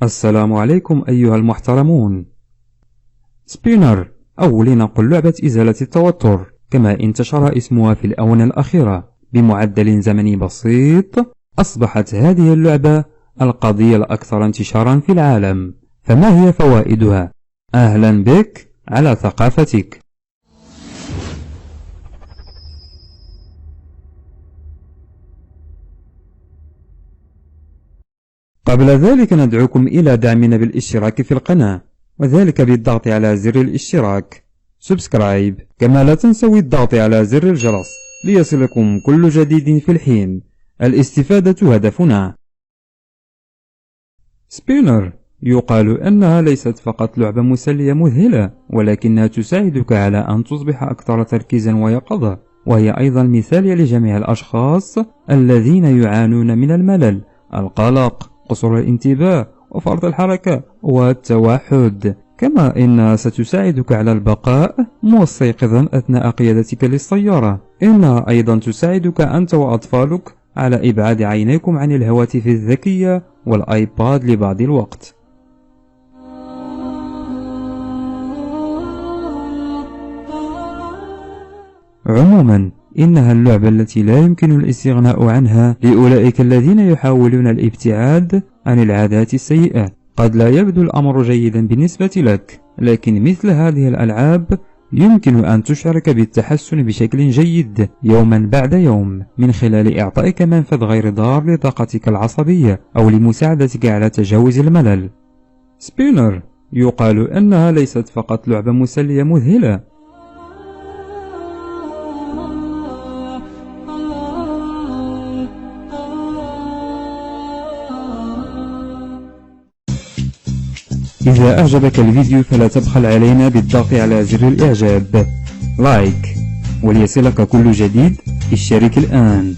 السلام عليكم أيها المحترمون. سبينر، أو لنقل لعبة إزالة التوتر كما انتشر اسمها في الآونة الأخيرة بمعدل زمني بسيط، أصبحت هذه اللعبة القضية الأكثر انتشارا في العالم. فما هي فوائدها؟ أهلا بك على ثقافتك. قبل ذلك ندعوكم إلى دعمنا بالاشتراك في القناة، وذلك بالضغط على زر الاشتراك سبسكرايب، كما لا تنسوا الضغط على زر الجرس ليصلكم كل جديد في الحين. الاستفادة هدفنا. سبينر يقال أنها ليست فقط لعبة مسلية مذهلة، ولكنها تساعدك على أن تصبح أكثر تركيزا ويقظة، وهي أيضا مثالية لجميع الأشخاص الذين يعانون من الملل، القلق، قصور الانتباه، وفرط الحركة والتوحد. كما إنها ستساعدك على البقاء مستيقظا أثناء قيادتك للسيارة. إنها أيضا تساعدك أنت وأطفالك على إبعاد عينيكم عن الهواتف الذكية والآيباد لبعض الوقت. عموما إنها اللعبة التي لا يمكن الاستغناء عنها لأولئك الذين يحاولون الابتعاد عن العادات السيئة. قد لا يبدو الأمر جيدا بالنسبة لك، لكن مثل هذه الألعاب يمكن أن تشعرك بالتحسن بشكل جيد يوما بعد يوم، من خلال إعطائك منفذ غير ضار لطاقتك العصبية أو لمساعدتك على تجاوز الملل. سبينر يقال أنها ليست فقط لعبة مسلية مذهلة. إذا أعجبك الفيديو فلا تبخل علينا بالضغط على زر الإعجاب لايك، وليصلك كل جديد اشترك الآن.